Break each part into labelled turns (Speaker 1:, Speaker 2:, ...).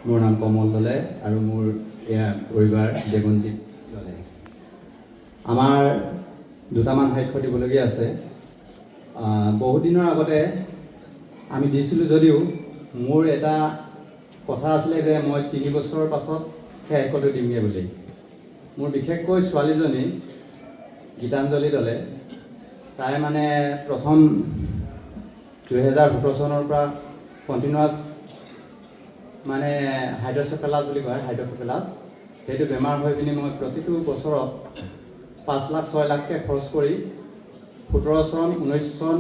Speaker 1: মোৰ নাম কমল দলে আৰু মোৰ এয়া পৰিবাৰ দেৱনজিৎ দলে। আমাৰ দুটামান সাক্ষ্য দিবলগীয়া আছে। বহুত দিনৰ আগতে আমি দিছিলোঁ যদিও মোৰ এটা কথা আছিলে যে মই 3 বছৰৰ পাছত সেই সাক্ষ্যটো দিমগৈ বুলি। মোৰ বিশেষকৈ ছোৱালীজনী গীতাঞ্জলি দলে, তাই মানে প্ৰথম 2017 চনৰ পৰা কণ্টিনিউৱাছ মানে হাইড্ৰ'চেফেলাছ বুলি কয়, হাইড্ৰ'চেফেলাছ, সেইটো বেমাৰ হৈ পিনি মই প্ৰতিটো বছৰত 5 লাখ 6 লাখকৈ খৰচ কৰি 17 চন 19 চন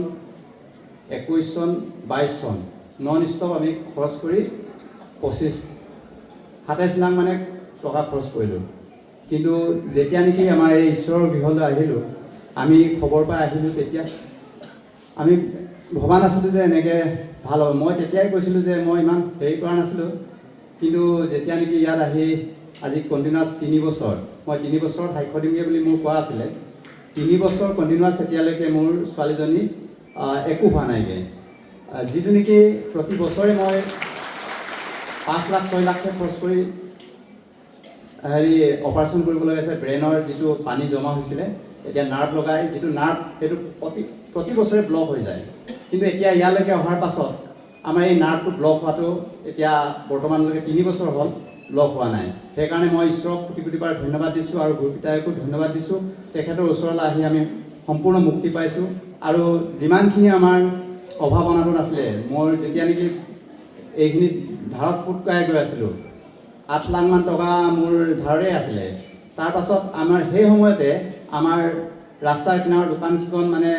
Speaker 1: 21 চন 22 চন নন ষ্টপ আমি খৰচ কৰি 27 লাখ মানে টকা খৰচ কৰিলোঁ। কিন্তু যেতিয়া নেকি আমাৰ এই ঈশ্বৰৰ গৃহলৈ আহিলোঁ, আমি খবৰ পাই আহিলোঁ, তেতিয়া আমি ভবা নাছিলোঁ যে এনেকৈ ভাল হ'ব। মই তেতিয়াই কৈছিলোঁ যে মই ইমান হেৰি কৰা নাছিলোঁ, কিন্তু যেতিয়া নেকি ইয়াত আহি আজি কণ্টিনিউৱাছ 3 বছৰ, মই 3 বছৰত সাক্ষ্য দিমগৈ বুলি মোৰ কোৱা আছিলে। 3 বছৰ কণ্টিনিউৱাছ এতিয়ালৈকে মোৰ ছোৱালীজনী একো হোৱা নাইগৈ। যিটো নেকি প্ৰতি বছৰে মই 5 লাখ 6 লাখকৈ খৰচ কৰি অপাৰেশ্যন কৰিব লগা আছে। ব্ৰেইনৰ যিটো পানী জমা হৈছিলে, এতিয়া নাৰ্ভ লগাই, যিটো নাৰ্ভ সেইটো প্ৰতি বছৰে ব্লক হৈ যায়। কিন্তু এতিয়া ইয়ালৈকে অহাৰ পাছত আমাৰ এই নাৰ্ভটো ব্লক হোৱাটো এতিয়া বৰ্তমানলৈকে 3 বছৰ হ'ল ব্লক হোৱা নাই। সেইকাৰণে মই ঈশ্বৰক কোটি কোটিবাৰ ধন্যবাদ দিছোঁ আৰু গুৰুপিতাইকো ধন্যবাদ দিছোঁ। তেখেতৰ ওচৰলৈ আহি আমি সম্পূৰ্ণ মুক্তি পাইছোঁ। আৰু যিমানখিনি আমাৰ অভাৱ অনাটন আছিলে, মোৰ যেতিয়া নেকি এইখিনিত ধাৰত ফুটকাই গৈ আছিলোঁ, 8 লাখমান টকা মোৰ ধাৰতেই আছিলে। তাৰপাছত আমাৰ সেই সময়তে আমাৰ ৰাস্তাৰ কিনাৰৰ দোকানকেইখন মানে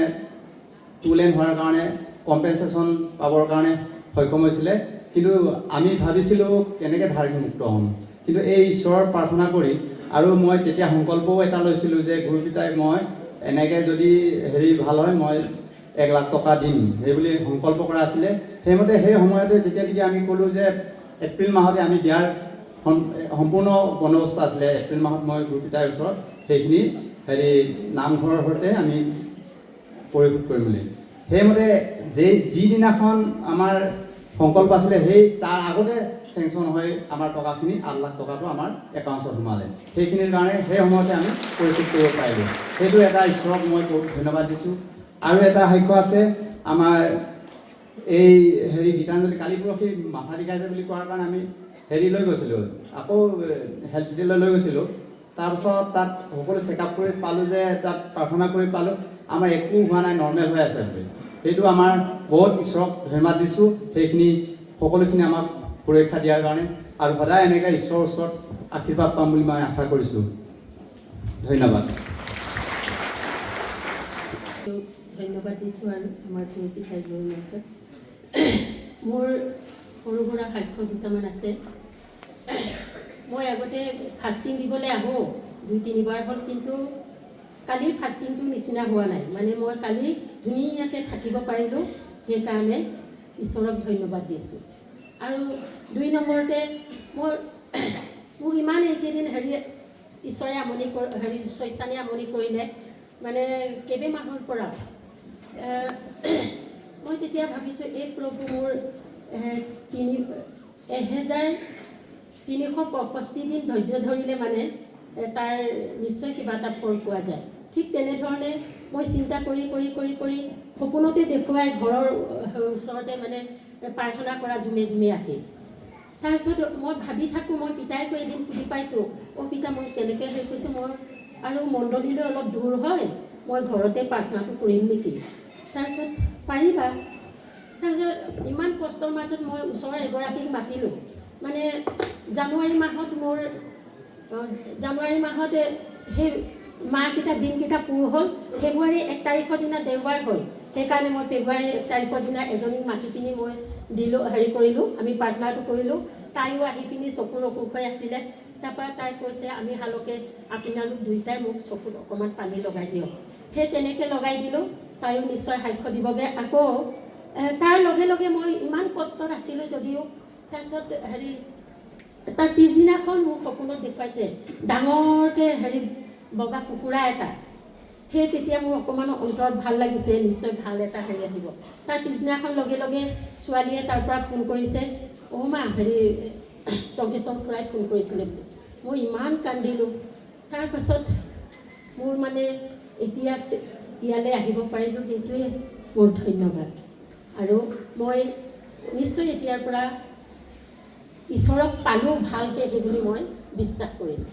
Speaker 1: 2 লেন হোৱাৰ কাৰণে কম্পেনচেশ্যন পাবৰ কাৰণে সক্ষম হৈছিলে। কিন্তু আমি ভাবিছিলোঁ কেনেকৈ ধাৰমুক্ত হ'ম, কিন্তু এই ঈশ্বৰৰ প্ৰাৰ্থনা কৰি আৰু মই তেতিয়া সংকল্পও এটা লৈছিলোঁ যে গুৰুপিতাই মই এনেকৈ যদি ভাল হয় মই 1 লাখ টকা দিম, সেইবুলি সংকল্প কৰা আছিলে। সেইমতে সেই সময়তে যেতিয়া নেকি আমি ক'লোঁ যে এপ্ৰিল মাহতে আমি দিয়াৰ সম্পূৰ্ণ বন্দবস্ত আছিলে। এপ্ৰিল মাহত মই গুৰুপিতাৰ ওচৰত সেইখিনি নামঘৰৰ সৈতে আমি পৰিশোধ কৰিম বুলি। সেইমতে যিদিনাখন আমাৰ সংকল্প আছিলে, সেই তাৰ আগতে চেংচন হৈ আমাৰ টকাখিনি 8 লাখ টকাটো আমাৰ একাউণ্টছত সোমালে। সেইখিনিৰ কাৰণে সেই সময়তে আমি পৰিশোধ কৰিব পাৰিলোঁ। সেইটো এটা ঈশ্বৰক মই বহুত ধন্যবাদ দিছোঁ। আৰু এটা সাক্ষ্য আছে আমাৰ এই গীতাঞ্জলি, কালি পৰহি মাথা বিষাইছে বুলি কোৱাৰ কাৰণে আমি লৈ গৈছিলোঁ, আকৌ হেল্থ চিটিলৈ লৈ গৈছিলোঁ। তাৰপিছত তাত সকলো চেকআপ কৰি পালোঁ যে তাত প্ৰাৰ্থনা কৰি পালোঁ আমাৰ একো হোৱা নাই, নৰ্মেল হৈ আছে বুলি। সেইটো আমাৰ বহুত ঈশ্বৰক ধন্যবাদ দিছোঁ, সেইখিনি সকলোখিনি আমাক সুৰক্ষা দিয়াৰ কাৰণে। আৰু সদায় এনেকৈ ঈশ্বৰৰ ওচৰত আশীৰ্বাদ পাম বুলি মই আশা কৰিছোঁ। ধন্যবাদ।
Speaker 2: ধন্যবাদ দিছোঁ। আৰু আমাৰ গুৰুপিতাই জয়মত মোৰ সৰু সুৰা সাক্ষ্য দুটামান আছে। মই আগতে ফাষ্টিং দিবলৈ আহোঁ 2-3 বাৰ হ'ল, কিন্তু কালিৰ ফাষ্টিংটোৰ নিচিনা হোৱা নাই। মানে মই কালি ধুনীয়াকৈ থাকিব পাৰিলোঁ, সেইকাৰণে ঈশ্বৰক ধন্যবাদ দিছোঁ। আৰু 2 নম্বৰতে মোৰ ইমান এইকেইদিন ঈশ্বৰে আমনি চৈতানে আমনি কৰিলে, মানে কেইবামাহৰ পৰা মই তেতিয়া ভাবিছোঁ এই প্ৰভু মোৰ 1365 দিন ধৈৰ্য ধৰিলে মানে তাৰ নিশ্চয় কিবা এটা ফল পোৱা যায়। ঠিক তেনেধৰণে মই চিন্তা কৰি কৰি কৰি কৰি সপোনতে দেখুৱাই ঘৰৰ ওচৰতে মানে প্ৰাৰ্থনা কৰা জুমে জুমে আহি, তাৰপিছত মই ভাবি থাকোঁ, মই পিতাইকো এদিন সুধি পাইছোঁ, পিতা মই কেনেকৈ কৈছে, মই আৰু মণ্ডলীলৈ অলপ দূৰ হয়, মই ঘৰতে প্ৰাৰ্থনাটো কৰিম নেকি? তাৰপিছত পাৰিবা। তাৰপিছত ইমান কষ্টৰ মাজত মই ওচৰৰ এগৰাকীক মাতিলোঁ। মানে জানুৱাৰী মাহত সেই মাহকেইটা দিনকেইটা পূৰ হ'ল। ফেব্ৰুৱাৰী 1 তাৰিখৰ দিনা দেওবাৰ হ'ল, সেইকাৰণে মই ফেব্ৰুৱাৰী 1 তাৰিখৰ দিনা এজনীক মাতি পিনি মই দিলোঁ, কৰিলোঁ, আমি প্ৰাৰ্থনাটো কৰিলোঁ। তাইও আহি পিনি চকুৰ অসুখ হৈ আছিলে। তাৰপৰা তাই কৈছে, আমি শালকে আপোনালোক দুয়োটাই মোক চকুত অকণমান পানী লগাই দিয়ক। সেই তেনেকৈ লগাই দিলোঁ। তাইও নিশ্চয় সাক্ষ্য দিবগৈ। আকৌ তাৰ লগে লগে মই ইমান কষ্টত আছিলোঁ যদিও, তাৰপিছত তাৰ পিছদিনাখন মোক সপোনত দেখুৱাইছে ডাঙৰকৈ বগা কুকুৰা এটা। সেই তেতিয়া মোৰ অকণমান অন্তৰত ভাল লাগিছে, নিশ্চয় ভাল এটা আহিব। তাৰ পিছদিনাখন লগে লগে ছোৱালীয়ে তাৰ পৰা ফোন কৰিছে, মা টংকেশ্বৰ খুৰাই ফোন কৰিছিলে। মই ইমান কান্দিলোঁ। তাৰপাছত মোৰ মানে এতিয়া ইয়ালৈ আহিব পাৰিলোঁ, সেইটোৱে মোৰ ধন্যবাদ। আৰু মই নিশ্চয় এতিয়াৰ পৰা ঈশ্বৰক পালোঁ ভালকৈ, সেই বুলি মই বিশ্বাস কৰিলোঁ।